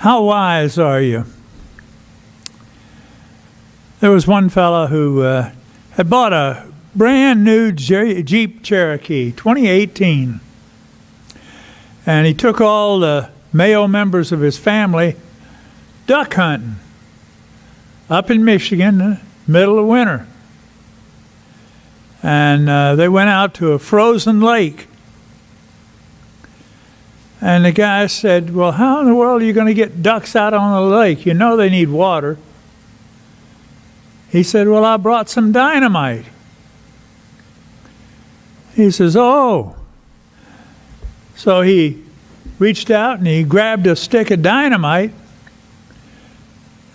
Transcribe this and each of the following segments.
How wise are you? There was one fellow who had bought a brand new Jeep Cherokee, 2018. And he took all the male members of his family duck hunting up in Michigan in the middle of winter. And they went out to a frozen lake. And the guy said, well, how in the world are you going to get ducks out on the lake? You know they need water. He said, well, I brought some dynamite. He says, oh. So he reached out and he grabbed a stick of dynamite.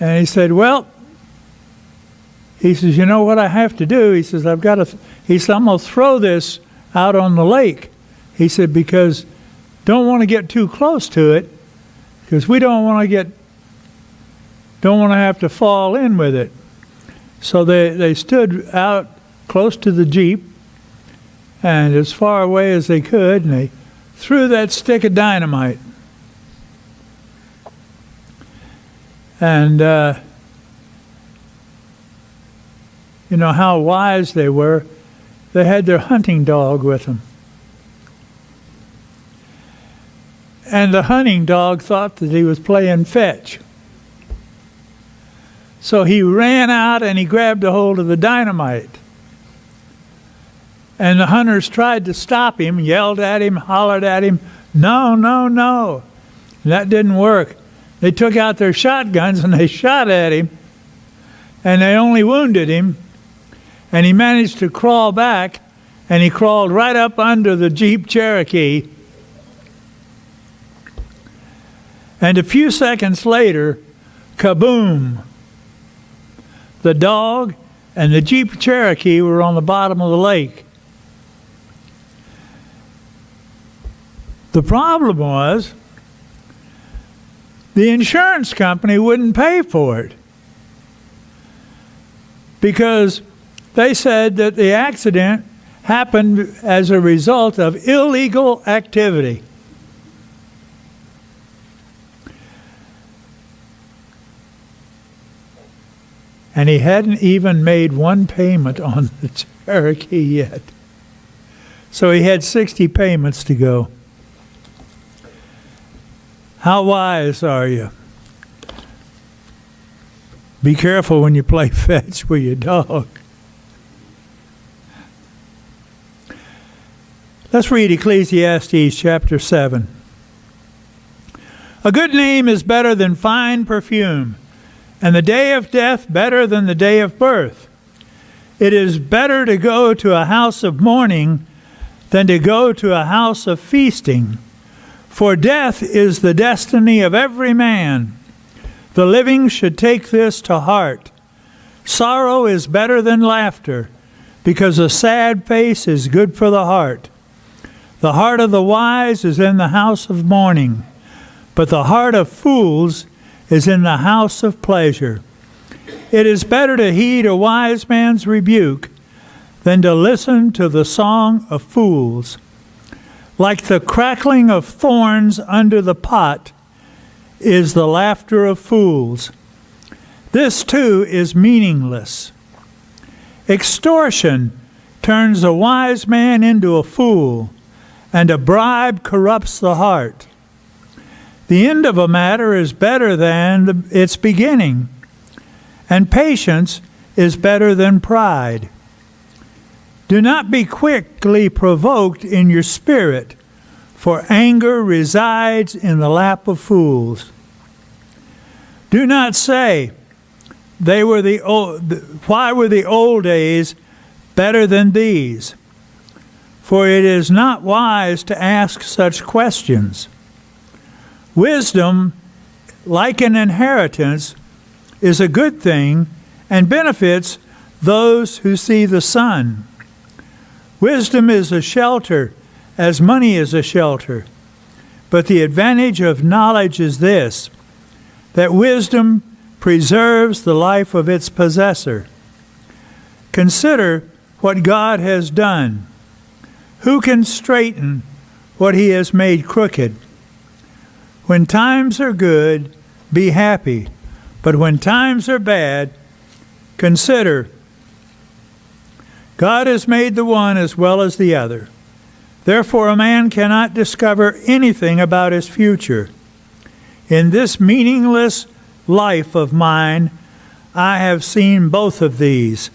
And he said, well, he says, you know what I have to do? He says, I'm going to throw this out on the lake. He said, because don't want to get too close to it, because we don't want to have to fall in with it. So they stood out close to the Jeep and as far away as they could, and they threw that stick of dynamite. And you know how wise they were. They had their hunting dog with them. And the hunting dog thought that he was playing fetch. So he ran out and he grabbed a hold of the dynamite. And the hunters tried to stop him, yelled at him, hollered at him, no, no, no. And that didn't work. They took out their shotguns and they shot at him. And they only wounded him. And he managed to crawl back, and he crawled right up under the Jeep Cherokee. And a few seconds later, kaboom! The dog and the Jeep Cherokee were on the bottom of the lake. The problem was the insurance company wouldn't pay for it because they said that the accident happened as a result of illegal activity. And he hadn't even made one payment on the Cherokee yet. So he had 60 payments to go. How wise are you? Be careful when you play fetch with your dog. Let's read Ecclesiastes chapter 7. A good name is better than fine perfume, and the day of death better than the day of birth. It is better to go to a house of mourning than to go to a house of feasting. For death is the destiny of every man. The living should take this to heart. Sorrow is better than laughter, because a sad face is good for the heart. The heart of the wise is in the house of mourning, but the heart of fools is in the house of pleasure. It is better to heed a wise man's rebuke than to listen to the song of fools. Like the crackling of thorns under the pot is the laughter of fools. This too is meaningless. Extortion turns a wise man into a fool, and a bribe corrupts the heart. The end of a matter is better than its beginning, and patience is better than pride. Do not be quickly provoked in your spirit, for anger resides in the lap of fools. Do not say, why were the old days better than these? For it is not wise to ask such questions. Wisdom, like an inheritance, is a good thing and benefits those who see the sun. Wisdom is a shelter, as money is a shelter. But the advantage of knowledge is this, that wisdom preserves the life of its possessor. Consider what God has done. Who can straighten what he has made crooked? When times are good, be happy. But when times are bad, consider God has made the one as well as the other. Therefore, a man cannot discover anything about his future. In this meaningless life of mine, I have seen both of these.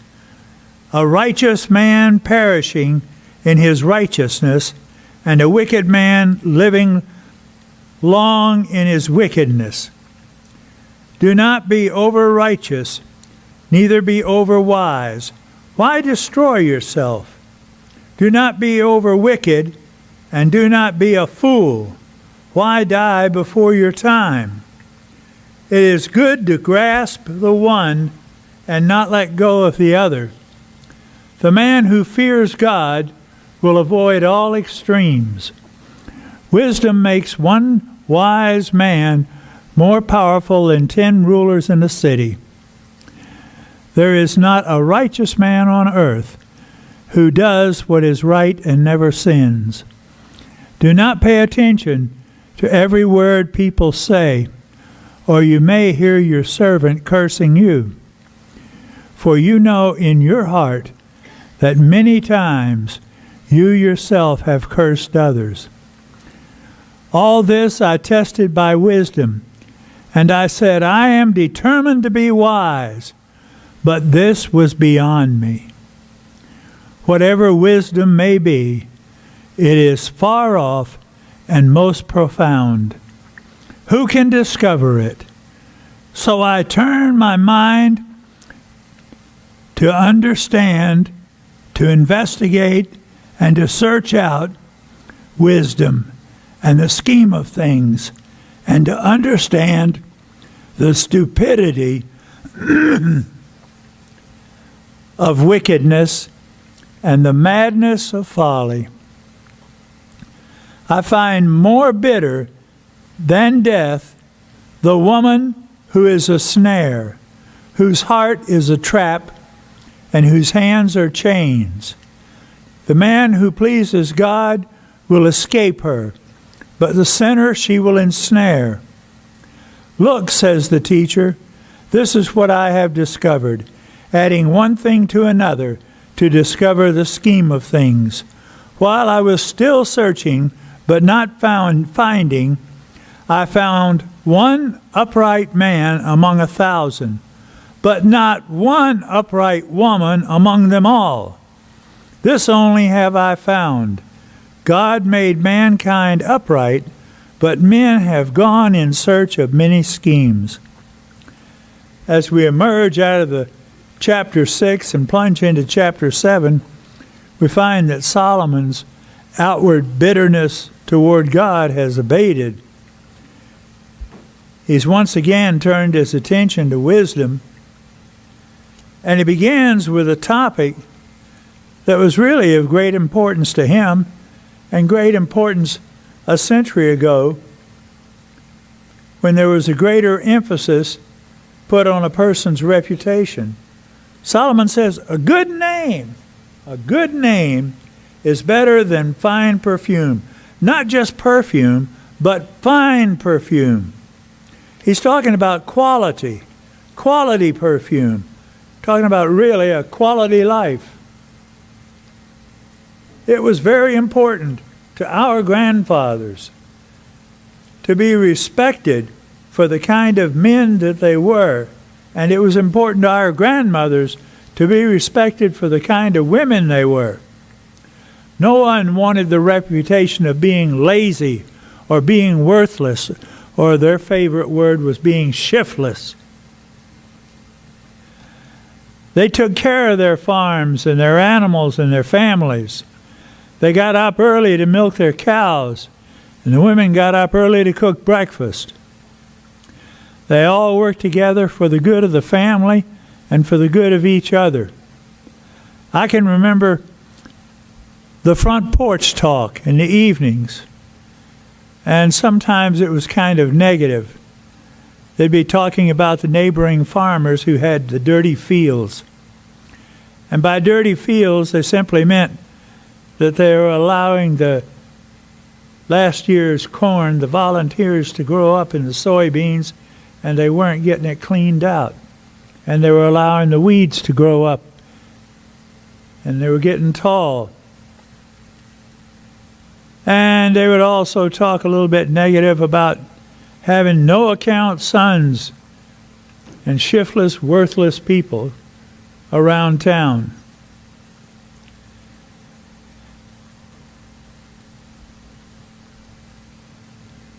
A righteous man perishing in his righteousness, and a wicked man living long in his wickedness. Do not be over-righteous, neither be over-wise. Why destroy yourself? Do not be over-wicked, and do not be a fool. Why die before your time? It is good to grasp the one and not let go of the other. The man who fears God will avoid all extremes. Wisdom makes one wise man more powerful than 10 rulers in a city. There is not a righteous man on earth who does what is right and never sins. Do not pay attention to every word people say, or you may hear your servant cursing you. For you know in your heart that many times you yourself have cursed others. All this I tested by wisdom, and I said, I am determined to be wise, but this was beyond me. Whatever wisdom may be, it is far off and most profound. Who can discover it? So I turn my mind to understand, to investigate, and to search out wisdom and the scheme of things, and to understand the stupidity of wickedness and the madness of folly. I find more bitter than death the woman who is a snare, whose heart is a trap, and whose hands are chains. The man who pleases God will escape her, but the sinner she will ensnare. Look, says the teacher, this is what I have discovered, adding one thing to another to discover the scheme of things. While I was still searching, but not finding, I found one upright man among 1,000, but not one upright woman among them all. This only have I found. God made mankind upright, but men have gone in search of many schemes. As we emerge out of the chapter 6 and plunge into chapter 7, we find that Solomon's outward bitterness toward God has abated. He's once again turned his attention to wisdom, and he begins with a topic that was really of great importance to him and great importance a century ago, when there was a greater emphasis put on a person's reputation. Solomon says, a good name is better than fine perfume. Not just perfume, but fine perfume. He's talking about quality perfume, talking about really a quality life. It was very important to our grandfathers to be respected for the kind of men that they were, and it was important to our grandmothers to be respected for the kind of women they were. No one wanted the reputation of being lazy or being worthless, or their favorite word was being shiftless. They took care of their farms and their animals and their families. They got up early to milk their cows, and the women got up early to cook breakfast. They all worked together for the good of the family and for the good of each other. I can remember the front porch talk in the evenings, and sometimes it was kind of negative. They'd be talking about the neighboring farmers who had the dirty fields. And by dirty fields, they simply meant that they were allowing the last year's corn, the volunteers, to grow up in the soybeans, and they weren't getting it cleaned out. And they were allowing the weeds to grow up, and they were getting tall. And they would also talk a little bit negative about having no account sons and shiftless, worthless people around town.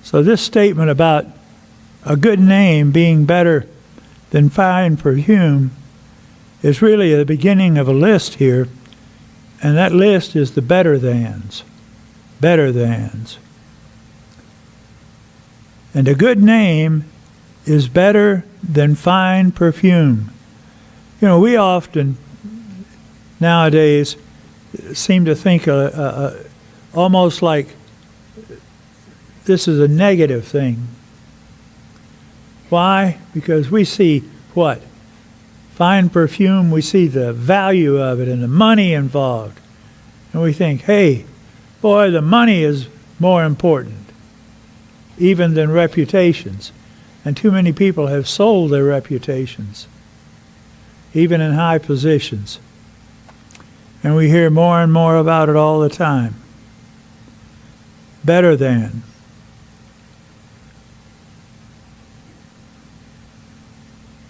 So this statement about a good name being better than fine perfume is really the beginning of a list here, and that list is the better thans. Better thans. And a good name is better than fine perfume. You know, we often nowadays seem to think almost like this is a negative thing. Why? Because we see what? Fine perfume, we see the value of it and the money involved. And we think, hey, boy, the money is more important even than reputations. And too many people have sold their reputations, even in high positions. And we hear more and more about it all the time. Better than.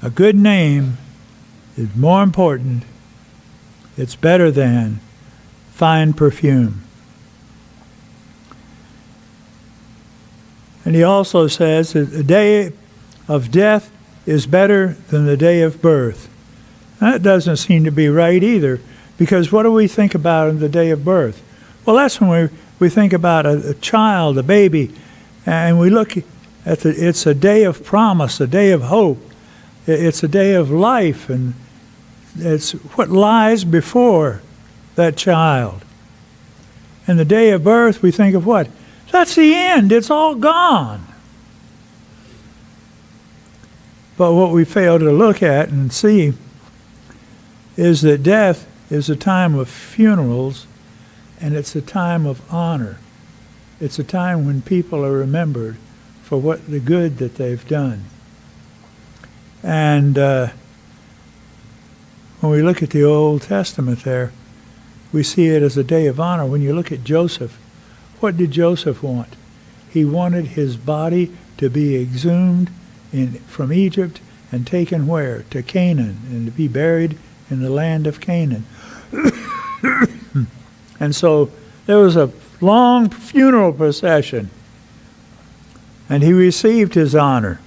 A good name is more important. It's better than fine perfume. And he also says that the day of death is better than the day of birth. That doesn't seem to be right either, because what do we think about on the day of birth? Well, that's when we think about a child, a baby, and we look at it's a day of promise, a day of hope. It's a day of life, and it's what lies before that child. And the day of birth, we think of what? That's the end. It's all gone. But what we fail to look at and see is that death is a time of funerals, and it's a time of honor. It's a time when people are remembered for what the good that they've done. And when we look at the Old Testament there, we see it as a day of honor. When you look at Joseph, what did Joseph want? He wanted his body to be exhumed from Egypt and taken where? To Canaan, and to be buried in the land of Canaan. And so there was a long funeral procession, and he received his honor.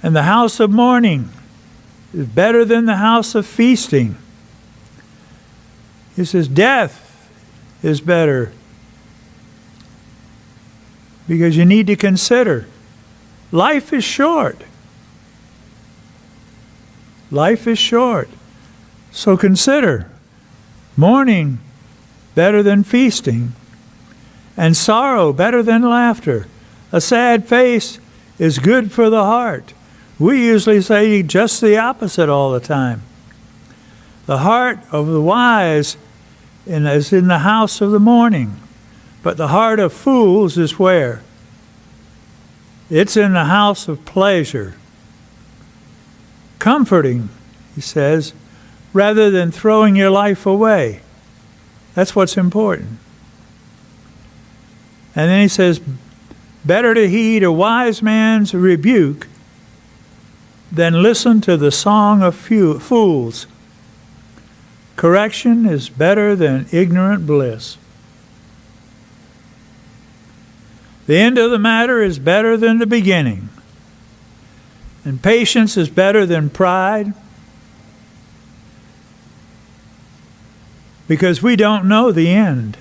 And the house of mourning is better than the house of feasting. He says death is better, because you need to consider life is short. Life is short. So consider mourning better than feasting, and sorrow better than laughter. A sad face is good for the heart. We usually say just the opposite all the time. The heart of the wise is in the house of the mourning, but the heart of fools is where? It's in the house of pleasure. Comforting, he says, rather than throwing your life away. That's what's important. And then he says, better to heed a wise man's rebuke than listen to the song of fools. Correction is better than ignorant bliss. The end of the matter is better than the beginning. And patience is better than pride, because we don't know the end.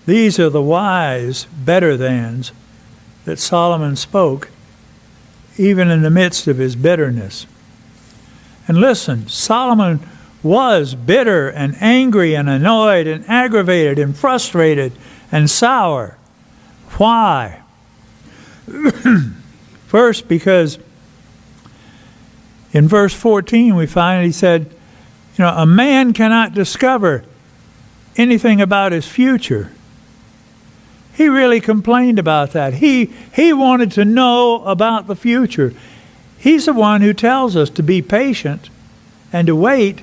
These are the wise better thans that Solomon spoke, even in the midst of his bitterness. And listen, Solomon was bitter and angry and annoyed and aggravated and frustrated and sour. Why? First, because in verse 14 we find he said, A man cannot discover anything about his future. He really complained about that. He wanted to know about the future. He's the one who tells us to be patient and to wait,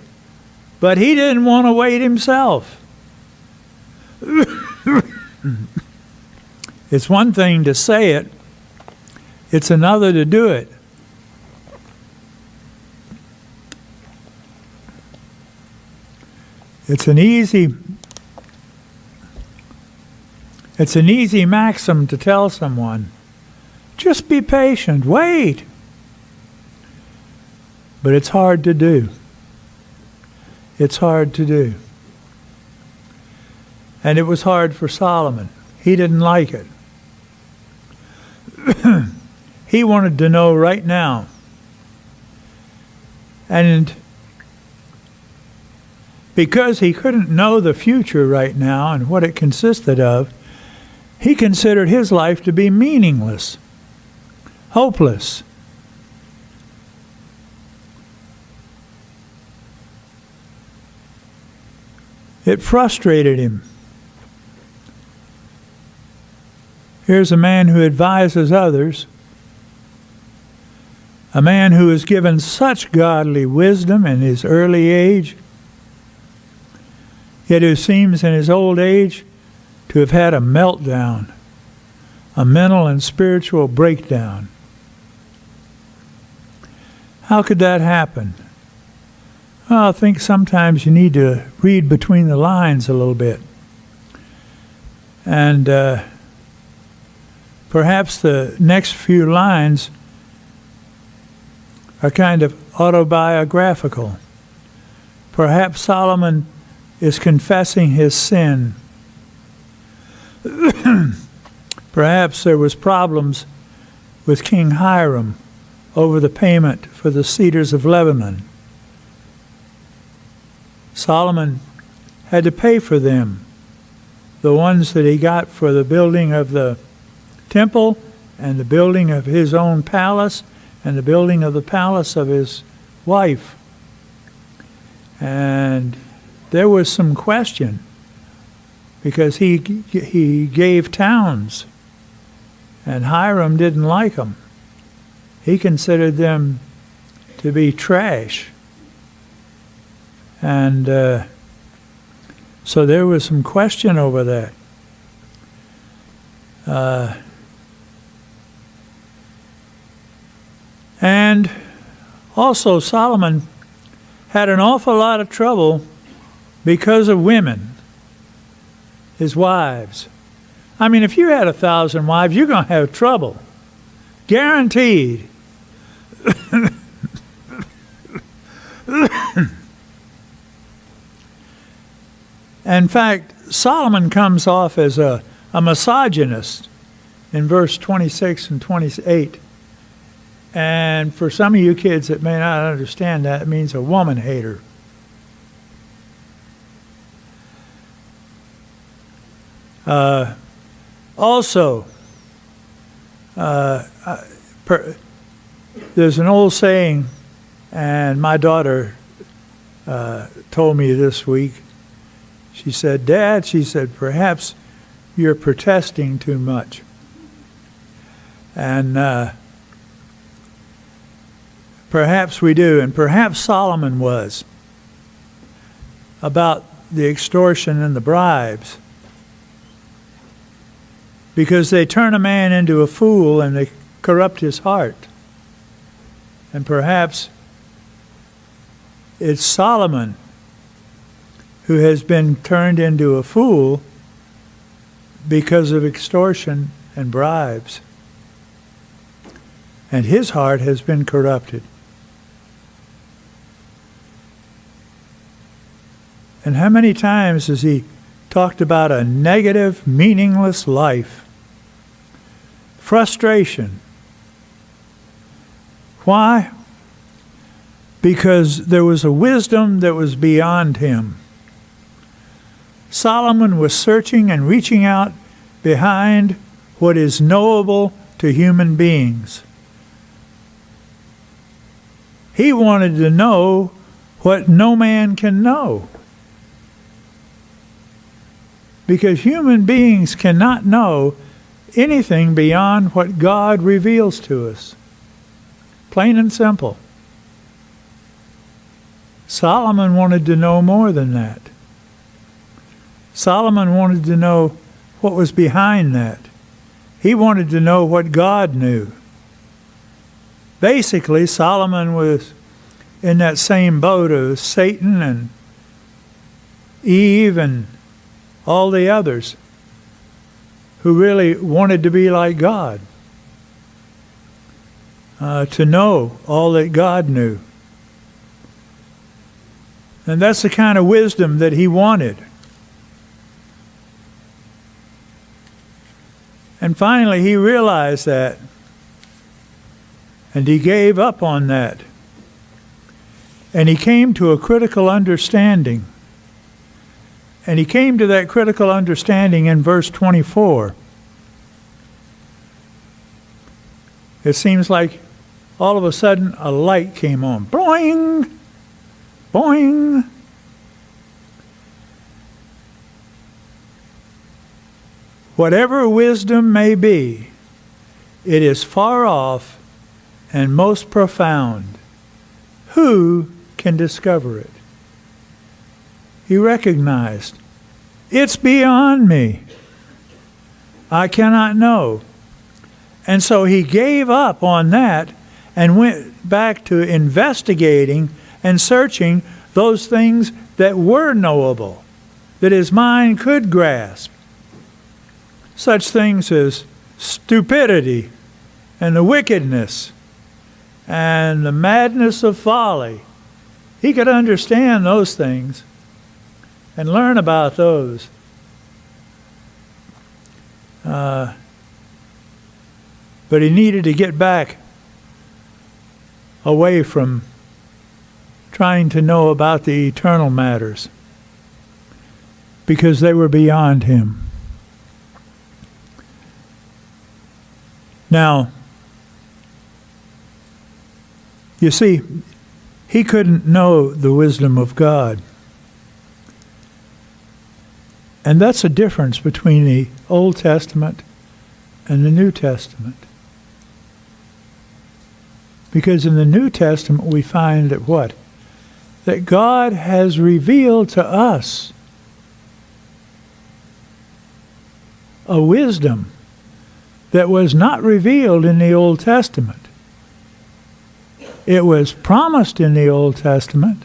but he didn't want to wait himself. It's one thing to say it, it's another to do it. It's an easy maxim to tell someone, just be patient, wait. But it's hard to do. It's hard to do. And it was hard for Solomon. He didn't like it. He wanted to know right now. And because he couldn't know the future right now and what it consisted of, he considered his life to be meaningless, hopeless. It frustrated him. Here's a man who advises others, a man who is given such godly wisdom in his early age, yet who seems in his old age to have had a meltdown, a mental and spiritual breakdown. How could that happen? Well, I think sometimes you need to read between the lines a little bit. And perhaps the next few lines are kind of autobiographical. Perhaps Solomon is confessing his sin. Perhaps there was problems with King Hiram over the payment for the cedars of Lebanon. Solomon had to pay for them, the ones that he got for the building of the temple and the building of his own palace and the building of the palace of his wife. And there was some question because he gave towns and Hiram didn't like them. He considered them to be trash. And so there was some question over that. And also Solomon had an awful lot of trouble because of women, his wives. I mean, if you had 1,000 wives, you're going to have trouble. Guaranteed. In fact, Solomon comes off as a misogynist in verse 26 and 28. And for some of you kids that may not understand that, it means a woman hater. There's an old saying, and my daughter told me this week. She said, "Dad," she said, "perhaps you're protesting too much." And perhaps we do, and perhaps Solomon was, about the extortion and the bribes. Because they turn a man into a fool and they corrupt his heart. And perhaps it's Solomon who has been turned into a fool because of extortion and bribes. And his heart has been corrupted. And how many times has he talked about a negative, meaningless life? Frustration. Why? Because there was a wisdom that was beyond him. Solomon was searching and reaching out behind what is knowable to human beings. He wanted to know what no man can know. Because human beings cannot know anything beyond what God reveals to us. Plain and simple. Solomon wanted to know more than that. Solomon wanted to know what was behind that. He wanted to know what God knew. Basically, Solomon was in that same boat as Satan and Eve and all the others who really wanted to be like God, to know all that God knew. And that's the kind of wisdom that he wanted. And finally, he realized that, and he gave up on that. And he came to a critical understanding. And he came to that critical understanding in verse 24. It seems like all of a sudden a light came on. Boing! Boing! Whatever wisdom may be, it is far off and most profound. Who can discover it? He recognized, it's beyond me. I cannot know. And so he gave up on that and went back to investigating and searching those things that were knowable, that his mind could grasp. Such things as stupidity and the wickedness and the madness of folly. He could understand those things and learn about those. But he needed to get back away from trying to know about the eternal matters because they were beyond him. Now, you see, he couldn't know the wisdom of God. And that's a difference between the Old Testament and the New Testament. Because in the New Testament we find that what? That God has revealed to us a wisdom that was not revealed in the Old Testament. It was promised in the Old Testament.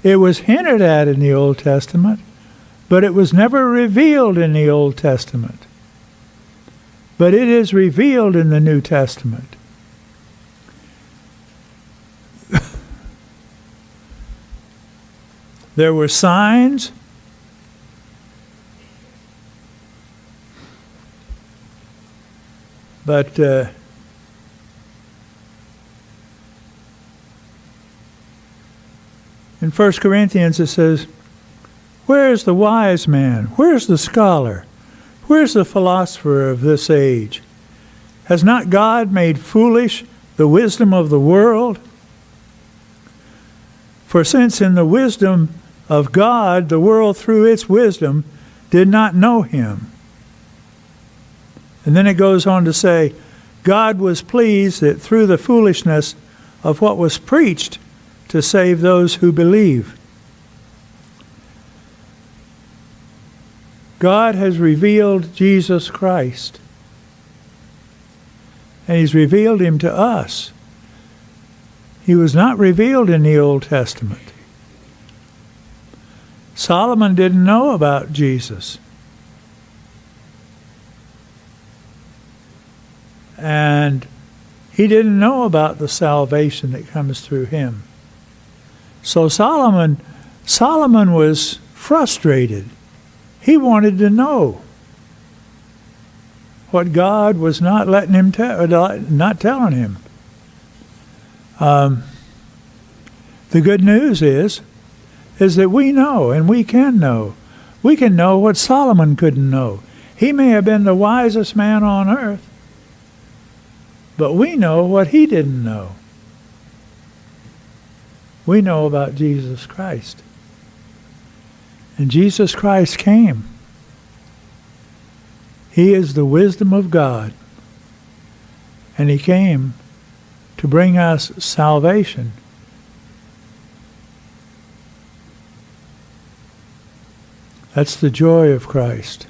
It was hinted at in the Old Testament, but it was never revealed in the Old Testament. But it is revealed in the New Testament. There were signs. But in 1 Corinthians it says, where is the wise man? Where is the scholar? Where is the philosopher of this age? Has not God made foolish the wisdom of the world? For since in the wisdom of God, the world through its wisdom did not know him. And then it goes on to say, God was pleased that through the foolishness of what was preached to save those who believe. God has revealed Jesus Christ. And he's revealed him to us. He was not revealed in the Old Testament. Solomon didn't know about Jesus. And he didn't know about the salvation that comes through him. So Solomon was frustrated. He wanted to know what God was not letting him not telling him. The good news is that we know, and we can know. We can know what Solomon couldn't know. He may have been the wisest man on earth, but we know what he didn't know. We know about Jesus Christ. And Jesus Christ came. He is the wisdom of God. And he came to bring us salvation. That's the joy of Christ.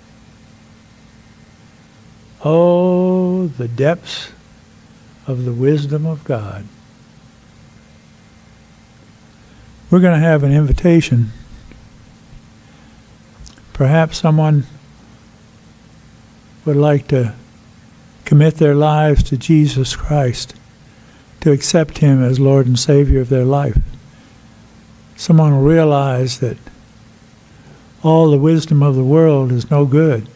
Oh, the depths of the wisdom of God. We're going to have an invitation. Perhaps someone would like to commit their lives to Jesus Christ, to accept him as Lord and Savior of their life. Someone will realize that all the wisdom of the world is no good.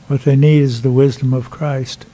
What they need is the wisdom of Christ.